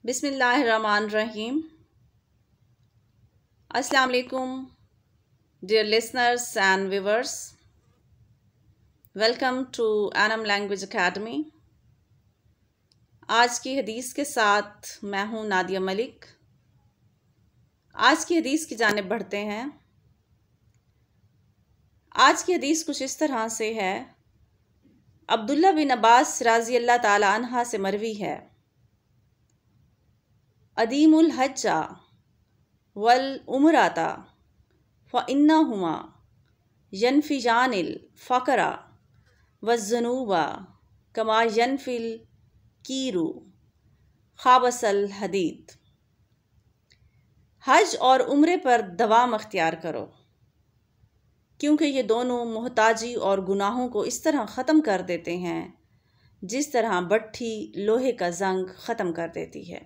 بسم اللہ الرحمن الرحیم۔ السلام علیکم dear listeners and viewers. Welcome to Anam Language Academy. آج کی حدیث کے ساتھ میں ہوں نادیہ ملک۔ آج کی حدیث کی جانب بڑھتے ہیں۔ آج کی حدیث کچھ اس طرح سے ہے۔ عبداللہ بن عباس رضی اللہ تعالی عنہ سے مروی ہے، ادیم الحج والعمرۃ فإنہما ینفیان الفقر والذنوب کما ینفی الکیر خابث الحدید۔ حج اور عمرے پر دوام اختیار کرو، کیونکہ یہ دونوں محتاجی اور گناہوں کو اس طرح ختم کر دیتے ہیں جس طرح بٹھی لوہے کا زنگ ختم کر دیتی ہے۔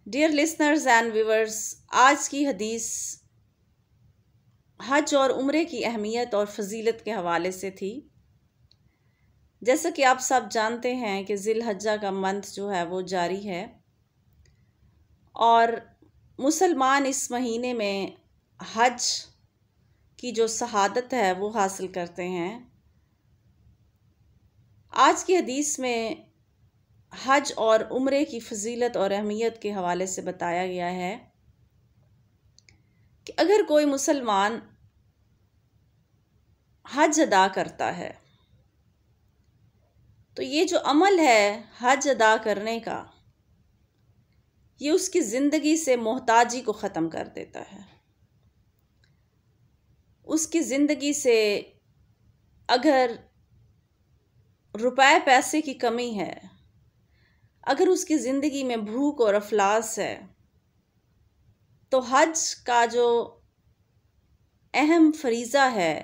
ڈیئر لسنرز اینڈ ویورز، آج کی حدیث حج اور عمرے کی اہمیت اور فضیلت کے حوالے سے تھی۔ جیسا کہ آپ سب جانتے ہیں کہ ذی الحجہ کا منتھ جو ہے وہ جاری ہے، اور مسلمان اس مہینے میں حج کی جو شہادت ہے وہ حاصل کرتے ہیں۔ آج کی حدیث میں حج اور عمرے کی فضیلت اور اہمیت کے حوالے سے بتایا گیا ہے کہ اگر کوئی مسلمان حج ادا کرتا ہے تو یہ جو عمل ہے حج ادا کرنے کا، یہ اس کی زندگی سے محتاجی کو ختم کر دیتا ہے۔ اس کی زندگی سے اگر روپے پیسے کی کمی ہے، اگر اس کی زندگی میں بھوک اور افلاس ہے، تو حج کا جو اہم فریضہ ہے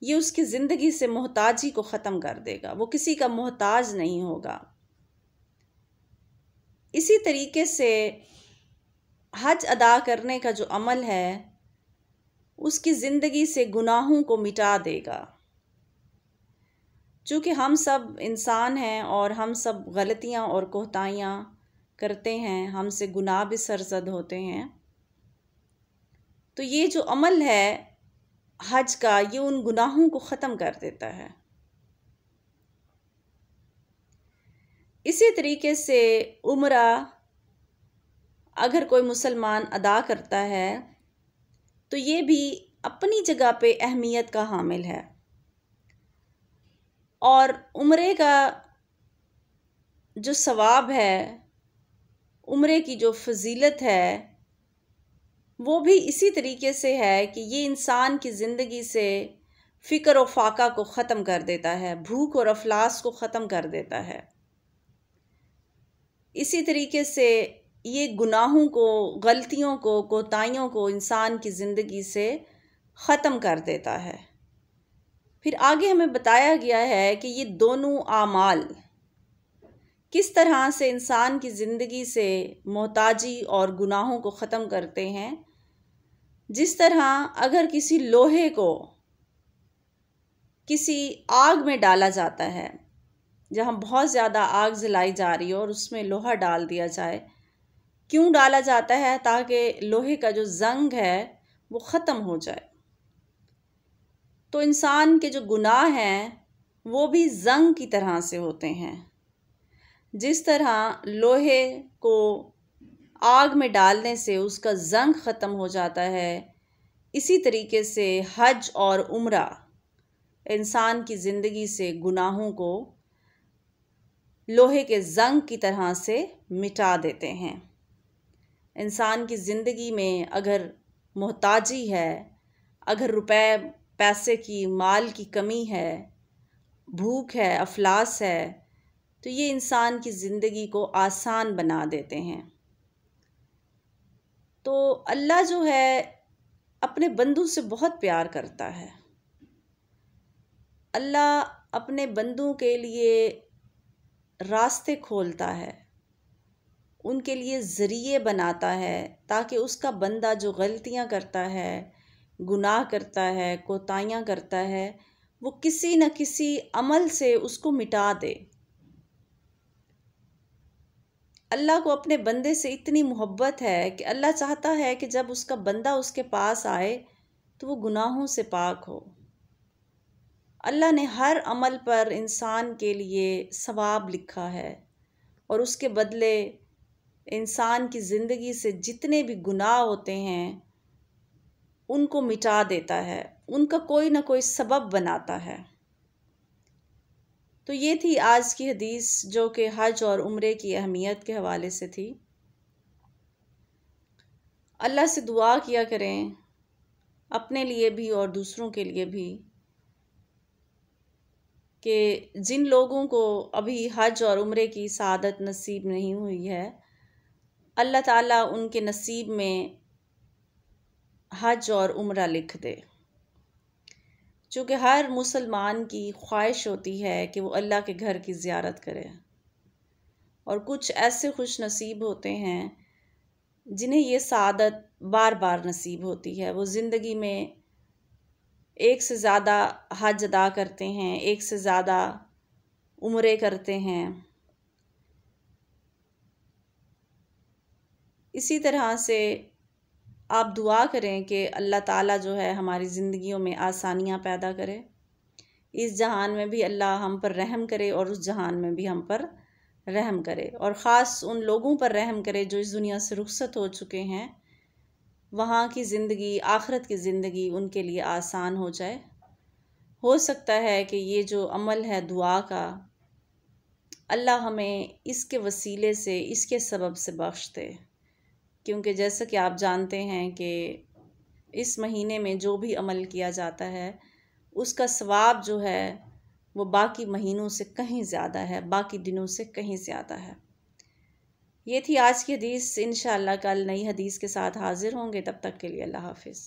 یہ اس کی زندگی سے محتاجی کو ختم کر دے گا، وہ کسی کا محتاج نہیں ہوگا۔ اسی طریقے سے حج ادا کرنے کا جو عمل ہے اس کی زندگی سے گناہوں کو مٹا دے گا۔ چونکہ ہم سب انسان ہیں اور ہم سب غلطیاں اور کوتاہیاں کرتے ہیں، ہم سے گناہ بھی سرزد ہوتے ہیں، تو یہ جو عمل ہے حج کا یہ ان گناہوں کو ختم کر دیتا ہے۔ اسی طریقے سے عمرہ اگر کوئی مسلمان ادا کرتا ہے تو یہ بھی اپنی جگہ پہ اہمیت کا حامل ہے، اور عمرے کا جو ثواب ہے، عمرے کی جو فضیلت ہے، وہ بھی اسی طریقے سے ہے کہ یہ انسان کی زندگی سے فکر و فاقہ کو ختم کر دیتا ہے، بھوک اور افلاس کو ختم کر دیتا ہے۔ اسی طریقے سے یہ گناہوں کو، غلطیوں کو، کوتاہیوں کو انسان کی زندگی سے ختم کر دیتا ہے۔ پھر آگے ہمیں بتایا گیا ہے کہ یہ دونوں اعمال کس طرح سے انسان کی زندگی سے محتاجی اور گناہوں کو ختم کرتے ہیں۔ جس طرح اگر کسی لوہے کو کسی آگ میں ڈالا جاتا ہے، جہاں بہت زیادہ آگ جلائی جا رہی ہے اور اس میں لوہا ڈال دیا جائے، کیوں ڈالا جاتا ہے؟ تاکہ لوہے کا جو زنگ ہے وہ ختم ہو جائے۔ تو انسان کے جو گناہ ہیں وہ بھی زنگ کی طرح سے ہوتے ہیں۔ جس طرح لوہے کو آگ میں ڈالنے سے اس کا زنگ ختم ہو جاتا ہے، اسی طریقے سے حج اور عمرہ انسان کی زندگی سے گناہوں کو لوہے کے زنگ کی طرح سے مٹا دیتے ہیں۔ انسان کی زندگی میں اگر محتاجی ہے، اگر روپے پیسے کی، مال کی کمی ہے، بھوک ہے، افلاس ہے، تو یہ انسان کی زندگی کو آسان بنا دیتے ہیں۔ تو اللہ جو ہے اپنے بندوں سے بہت پیار کرتا ہے۔ اللہ اپنے بندوں کے لیے راستے کھولتا ہے، ان کے لیے ذریعے بناتا ہے تاکہ اس کا بندہ جو غلطیاں کرتا ہے، گناہ کرتا ہے، کوتاہیاں کرتا ہے، وہ کسی نہ کسی عمل سے اس کو مٹا دے۔ اللہ کو اپنے بندے سے اتنی محبت ہے کہ اللہ چاہتا ہے کہ جب اس کا بندہ اس کے پاس آئے تو وہ گناہوں سے پاک ہو۔ اللہ نے ہر عمل پر انسان کے لیے ثواب لکھا ہے، اور اس کے بدلے انسان کی زندگی سے جتنے بھی گناہ ہوتے ہیں ان کو مٹا دیتا ہے، ان کا کوئی نہ کوئی سبب بناتا ہے۔ تو یہ تھی آج کی حدیث جو کہ حج اور عمرے کی اہمیت کے حوالے سے تھی۔ اللہ سے دعا کیا کریں اپنے لیے بھی اور دوسروں کے لیے بھی کہ جن لوگوں کو ابھی حج اور عمرے کی سعادت نصیب نہیں ہوئی ہے، اللہ تعالیٰ ان کے نصیب میں حج اور عمرہ لکھ دے، چونکہ ہر مسلمان کی خواہش ہوتی ہے کہ وہ اللہ کے گھر کی زیارت کرے، اور کچھ ایسے خوش نصیب ہوتے ہیں جنہیں یہ سعادت بار بار نصیب ہوتی ہے۔ وہ زندگی میں ایک سے زیادہ حج ادا کرتے ہیں، ایک سے زیادہ عمرے کرتے ہیں۔ اسی طرح سے آپ دعا کریں کہ اللہ تعالیٰ جو ہے ہماری زندگیوں میں آسانیاں پیدا کرے، اس جہان میں بھی اللہ ہم پر رحم کرے اور اس جہان میں بھی ہم پر رحم کرے، اور خاص ان لوگوں پر رحم کرے جو اس دنیا سے رخصت ہو چکے ہیں، وہاں کی زندگی، آخرت کی زندگی ان کے لیے آسان ہو جائے۔ ہو سکتا ہے کہ یہ جو عمل ہے دعا کا، اللہ ہمیں اس کے وسیلے سے، اس کے سبب سے بخش دے، کیونکہ جیسا کہ آپ جانتے ہیں کہ اس مہینے میں جو بھی عمل کیا جاتا ہے اس کا ثواب جو ہے وہ باقی مہینوں سے کہیں زیادہ ہے، باقی دنوں سے کہیں زیادہ ہے۔ یہ تھی آج کی حدیث۔ انشاءاللہ کل نئی حدیث کے ساتھ حاضر ہوں گے، تب تک کے لیے اللہ حافظ۔